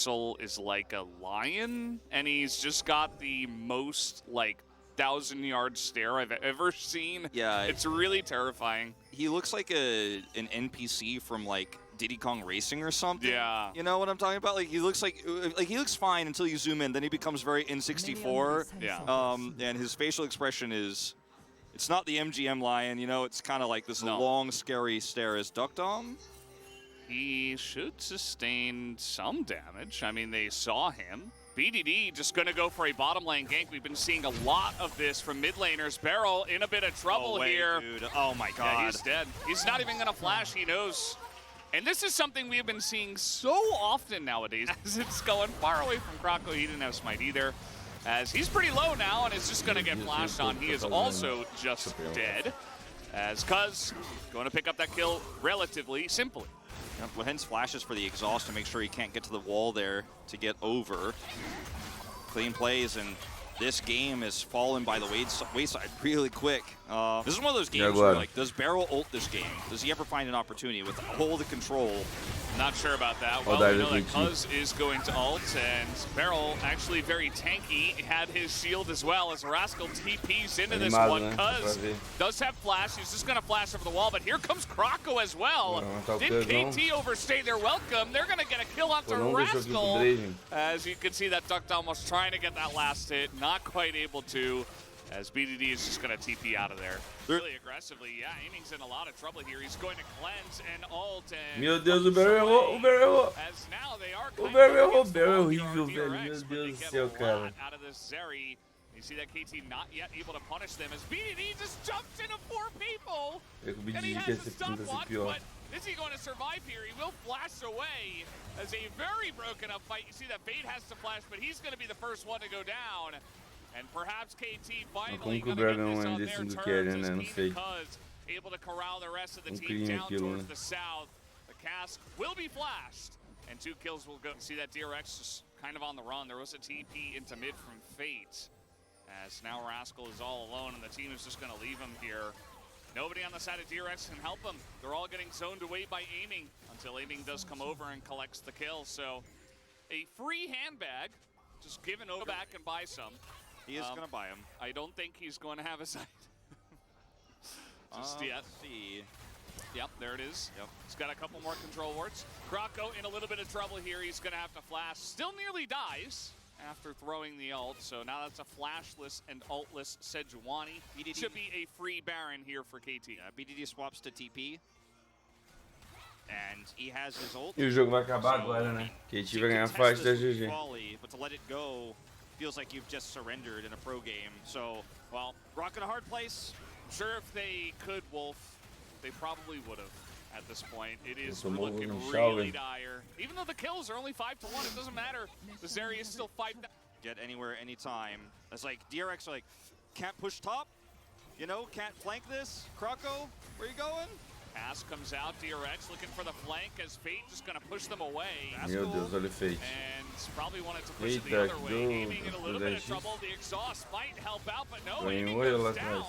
Is like a lion, and he's just got the most like 1,000-yard stare I've ever seen. Yeah, it's really terrifying. He looks like an NPC from like Diddy Kong Racing or something. Yeah, you know what I'm talking about? Like he looks he looks fine until you zoom in. Then he becomes very N64. Yeah. And his facial expression is, it's not the MGM lion. You know, it's kind of like this long, scary stare. Is Duck Dom? He should sustain some damage. I mean, they saw him. BDD just going to go for a bottom lane gank. We've been seeing a lot of this from mid laners. Barrel in a bit of trouble here. Dude. Oh my god. Yeah, he's dead. He's not even going to flash. He knows. And this is something we have been seeing so often nowadays as it's going far away from Croco. He didn't have smite either, as he's pretty low now and is just going to get flashed on. He is also just dead, as Cuz going to pick up that kill relatively simply. Lehends flashes for the exhaust to make sure he can't get to the wall there to get over. Clean plays, and this game is fallen by the wayside really quick. This is one of those games where, like, does Barrel ult this game? Does he ever find an opportunity with all the control? Not sure about that. Well, we know that Cuz is going to ult, and Barrel actually very tanky. He had his shield as well as Rascal TPs into this one. Cuz does have flash. He's just going to flash over the wall, but here comes Croco as well. Did KT overstay their welcome? They're going to get a kill onto Rascal. As you can see, that Duck Dom was trying to get that last hit, not quite able to, as BDD is just going to TP out of there. Really aggressively, yeah, aiming's in a lot of trouble here. He's going to cleanse and ult and... Meu Deus, o Barrel errou, o Barrel errou. As now they are o Barrel errou, o Barrel é horrível, velho. Meu Deus do céu, cara. Out of this Zeri. You see that KT not yet able to punish them as BDD just jumps into 4 people. And he has a stopwatch, but is he going to survive here? He will flash away as a very broken up fight. You see that Fade has to flash, but he's going to be the first one to go down. And perhaps KT finally going to get this on their terms as Keen Cuz able to corral the rest of the team down towards the south. The cask will be flashed, and 2 kills will go. See that DRX just kind of on the run. There was a TP into mid from Fate, as now Rascal is all alone, and the team is just going to leave him here. Nobody on the side of DRX can help him. They're all getting zoned away by aiming until aiming does come over and collects the kill. So a free handbag, just given over back and buy some. He is going to buy him. I don't think he's going to have a site just yet. Let's see. Yep, there it is. Yep. He's got a couple more control wards. Croco in a little bit of trouble here. He's going to have to flash. Still nearly dies after throwing the ult. So now that's a flashless and ultless Sejuani. BDD should be a free Baron here for KT. BDD swaps to TP. And he has his ult. E o jogo vai acabar agora, né? KT vai ganhar fácil da GG. But to let it go feels like you've just surrendered in a pro game. So, well, Rock in a hard place. I'm sure if they could Wolf, they probably would have at this point. It is looking really dire. Even though the kills are only 5-1, it doesn't matter. This area is still 5. Get anywhere, anytime. It's like DRX are like, can't push top, you know, can't flank this. Croco, where you going? Pass comes out, DRX looking for the flank as Fate just going to push them away. Meu Deus, olha o Fate. And probably wanted to push it the other way, aiming in a little bit of trouble. The exhaust might help out, but no, aiming goes down.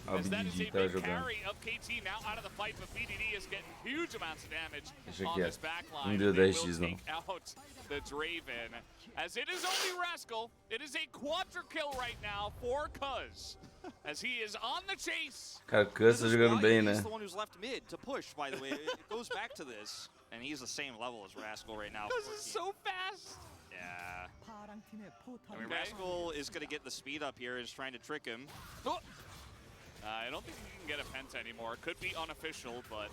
As that is a big carry of KT now out of the fight, but BDD is getting huge amounts of damage on this backline. They will take out the Draven. As it is only Rascal, it is a quadra kill right now for Cuz, as he is on the chase. Cara, Cuz tá jogando bem, né? He's the one who's left mid to push, by the way. It goes back to this, and he's the same level as Rascal right now. Cuz is so fast. Yeah. I mean, Rascal is going to get the speed up here, is trying to trick him. Oh. I don't think he can get a penta anymore. Could be unofficial, but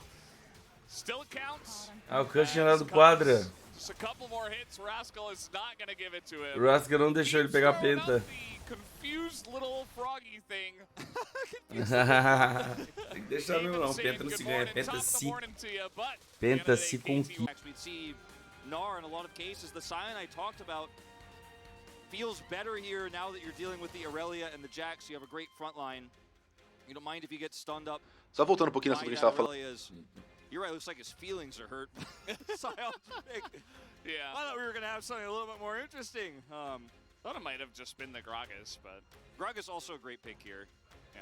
still it counts. Ah, o Cuz tinha dado quadra. Just a couple more hits. Rascal is not going to give it to him. O Rascal não deixou ele pegar penta. Confused little froggy thing. Tem que deixar mesmo não. Penta não se ganha. Penta se. Penta se conquista. We see Gnar in a lot of cases. The Sion I talked about feels better here now that you're dealing with the Irelia and the Jax. You have a great front line. You don't mind if you get stunned up. Só voltando pouquinho sobre o que a gente estava falando. You're right, it looks like his feelings are hurt. Sion's pick. Yeah. I thought we were going to have something a little bit more interesting. Thought it might have just been the Gragas, but... Gragas also a great pick here.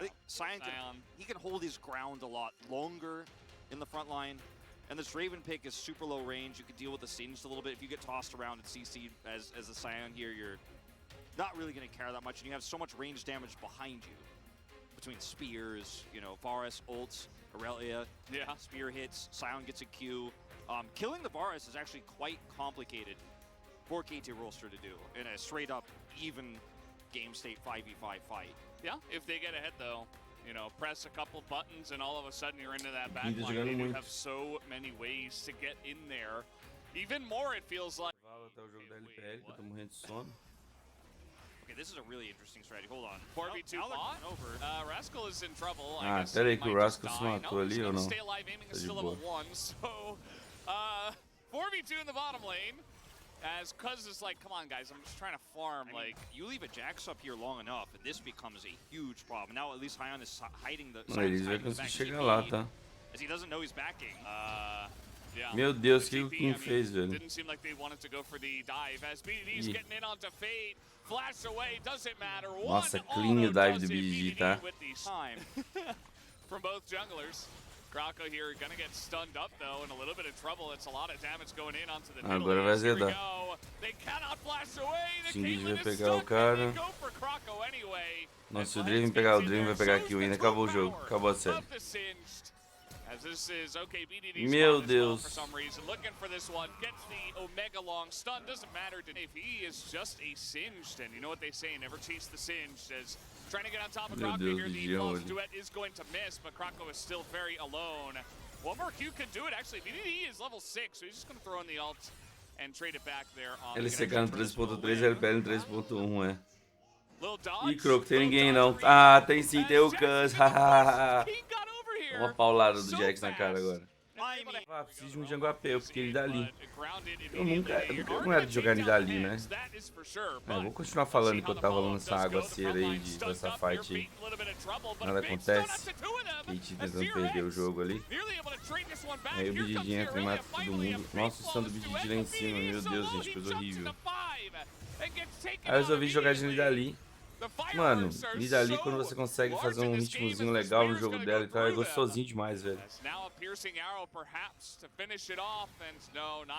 Yeah. Sion he can hold his ground a lot longer in the front line. And this Raven pick is super low range. You can deal with the Singed a little bit. If you get tossed around and CC'd as a Scion here, you're not really going to care that much. And you have so much range damage behind you. Between spears, you know, Varus, ults, Irelia, spear hits, Scion gets a Q. Killing the Varus is actually quite complicated for KT Rolster to do in a straight up even game state 5v5 fight. Yeah, if they get ahead though, you know, press a couple buttons and all of a sudden you're into that back line. You have so many ways to get in there. Even more it feels like. Até o jogo da LPL, que eu tô morrendo de sono. Okay, this is a really interesting strategy. Hold on. 4v2 bot. Rascal is in trouble. Ah, pera aí que o Rascal se matou ali ou não? Stay alive, aiming is still level 1, so 4v2 in the bottom lane. As Cuz is like, come on guys, I'm just trying to farm. I mean, you leave a Jax up here long enough, and this becomes a huge problem. Now at least Hyon is hiding the. Eles vai conseguir chegar lá, tá? As he doesn't know he's backing. Yeah. Meu Deus, o que o Kim fez, velho? Didn't seem like they wanted to go for the dive. As BDD's getting in onto Fade, flash away, doesn't matter. Nossa, clean o dive do BDD, tá? From both junglers. Krako here gonna get stunned up though, in a little bit of trouble. It's a lot of damage going in onto the middle. Agora vai azedar. They cannot flash away. The Singed vai Caitlyn is pegar o stuck. cara. They go for Krako anyway. Nossa, se o Draven pegar o Draven vai pegar a kill ainda. Acabou o jogo. Acabou a série. As this is okay, BDD Meu Deus. for some reason, looking for this one, gets the Omega long stun, doesn't matter if he is just a Singed, and you know what they say, never chase the Singed, as trying to get on top of Krako here, the False Duet is going to miss, but Krako is still very alone. One more Q could do it, actually, BDD is level 6, so he's just going to throw in the ult and trade it back there. LCK no 3.3, LPL no 3.1, é. Ih, Croco, tem ninguém não. Ah, tem sim, tem o Cuz, hahaha. Uma paulada do Jax na cara agora. Ah, preciso de um jungle AP, eu fiquei ele dali. Eu nunca não era de jogar ele dali, né? Vou continuar falando enquanto tá rolando essa aguaceira aí, dessa fight aí. Nada acontece. KT tentando perder o jogo ali. Aí o BDD entra e mata todo mundo. Nossa, o stun do BDD lá em cima, meu Deus, gente, coisa horrível. Aí eu resolvi jogar de dali. Mano, Nidali quando você consegue fazer um ritmozinho legal no jogo dela e tal, é gostosinho demais, velho.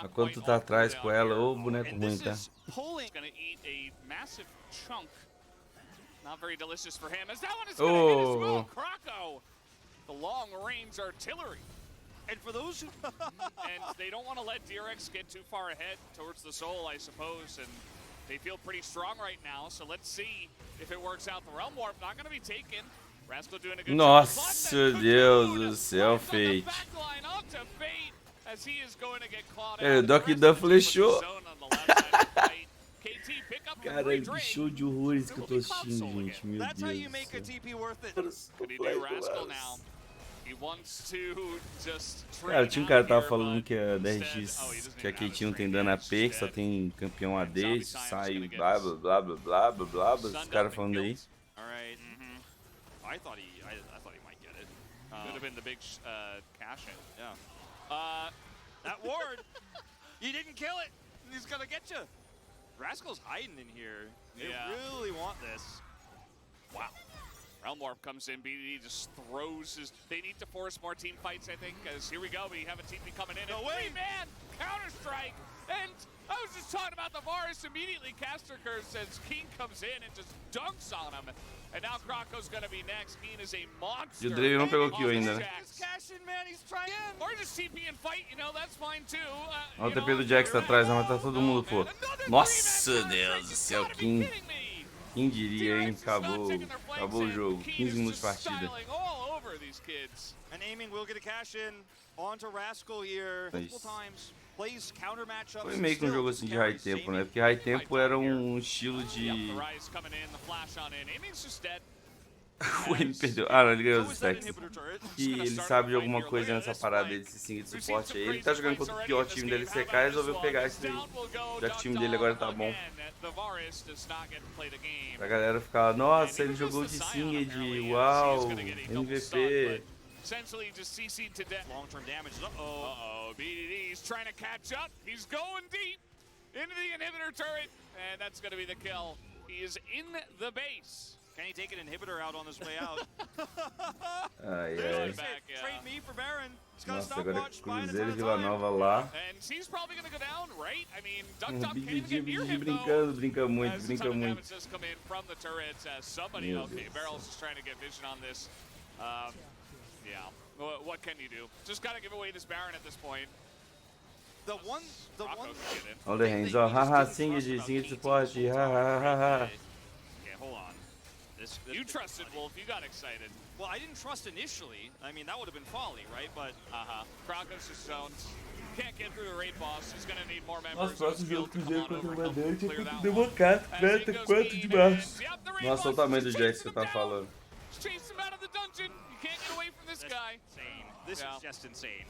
Mas quando tu tá atrás com ela, ô boneco ruim, tá? Oh! The long range artillery. And for those who and they don't want to let DRX get too far ahead towards the soul, I suppose, and they feel pretty strong right now, so let's see if it works out. The Realm Warp not going to be taken. Rascal doing a good Nossa, Deus do céu, Fate. É, o Doc Dan flechou. Cara, que show de horrores que eu tô assistindo, gente. Meu Deus do céu. Cara, tinha um cara que tava falando que a DRX, que a KT não tem dano AP, que só tem campeão AD, sai blá blá blá blá blá blá blá blá, os caras falando aí. I thought he might get it. Could have been the big cash in. Yeah. That ward, you didn't kill it. He's gonna get you. Rascal's hiding in here. They really want this. Wow. Realm Warp comes in, BDD just throws his... They need to force more team fights, I think, because here we go, we have a TP coming in. No way! Man, Counter-Strike! And I was just talking about the Varus immediately. Caster Curse says King comes in and just dunks on him. And now Krako's gonna be next. King is a monster. E o Draven não pegou kill ainda, né? Or just TP and fight, you know, that's fine too. Olha o TP do Jax tá atrás, vai matar todo mundo, pô. Nossa, Deus do céu, King. Quem diria, hein? Acabou o jogo. 15 minutos de partida. And aiming will get a cash in onto Rascal here multiple times. Plays counter matchups. Foi meio que um jogo assim de high tempo, né? Porque high tempo era um estilo de... O ele perdeu. Ah, não, ele ganhou os stacks. E ele sabe de alguma coisa nessa parada dele, esse Singed de suporte aí. Ele tá jogando contra o pior time da LCK e resolveu pegar esse daí. Já que o time dele agora tá bom. Pra galera ficar, nossa, ele jogou de Singed, uau, MVP. Essentially just CC'd to death. Long-term damage. Uh-oh. BDD's trying to catch up. He's going deep into the inhibitor turret. And that's going to be the kill. He is in the base. Can he take an inhibitor out on his way out? Ai, ai. Trade me for Baron. Nossa, agora Cruzeiro e Vila Nova lá. BDD brincando, brinca muito, brinca muito. Meu Deus. Yeah, what can you do? Just gotta give away this Baron at this point. The one. Olha o Lehends, ó. Haha, Singed suporte. Hahaha. Okay, hold on. You trusted Wolf, you got excited. Well, I didn't trust initially. I mean, that would have been folly, right? But, Kronko's just zoned. Can't get through the raid boss. He's gonna need more members. Nossa, próximo jogo do Cruzeiro contra o Mandante é contra o Democrata, 4 de março. Nossa, olha o tamanho do Jax que você tá falando. Chase him out of the dungeon. You can't get away from this guy. Insane. This is just insane.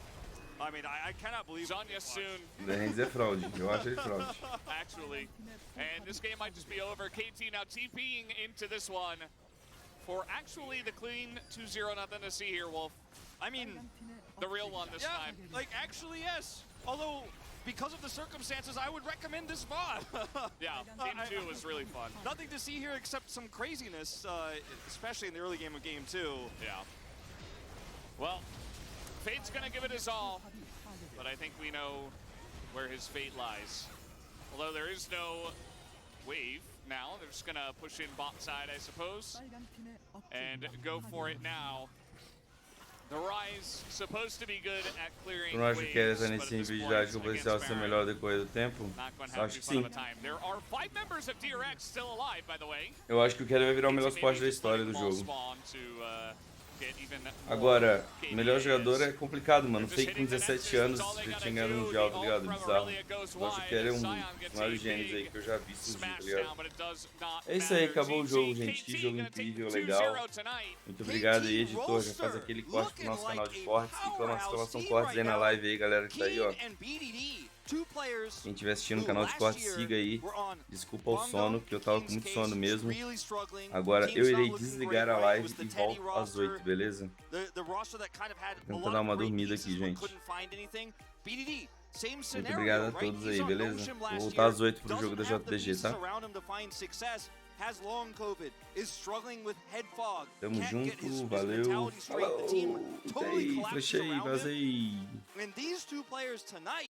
I mean, I cannot believe Zanya soon. Lehends é fraude. Eu acho ele fraude. Actually. And this game might just be over. KT now TPing into this one. For actually the clean 2-0, nothing to see here, Wolf. I mean, the real one this time. Like, actually, yes. Although, because of the circumstances, I would recommend this VOD. Yeah, Game 2 was really fun. Nothing to see here except some craziness, especially in the early game of Game 2. Yeah. Well, Fate's gonna give it his all, but I think we know where his fate lies. Although there is no wave now, they're just gonna push in bot side, I suppose, and go for it now. The Rise supposed to be good at clearing Eu não acho que quer essa nesse vídeo que o potencial ser melhor depois do tempo. Acho que sim. There are 5 members of DRX still alive, by the way. Eu acho que o Keller vai virar o melhor suporte da história do jogo. Agora, melhor jogador é complicado, mano. Fake com 17 anos já tinha ganhado um mundial, tá ligado? Bizarro. Eu acho que ele é um dos maiores gênios aí que eu já vi surgir, tá ligado? É isso aí, acabou o jogo, gente. Que jogo incrível, legal. Muito obrigado aí, editor. Já faz aquele corte pro nosso canal de cortes. Exclamação cortes aí na live aí, galera que tá aí, ó. Quem estiver assistindo o canal de cortes, siga aí. Desculpa o sono, que eu tava com muito sono mesmo. Agora eu irei desligar a live e volto às 8, beleza? Vou tentar dar uma dormida aqui, gente. Muito obrigado a todos aí, beleza? Vou voltar às 8 pro jogo da JDG, tá? Tamo junto, valeu. Falou! Flechei, vazei.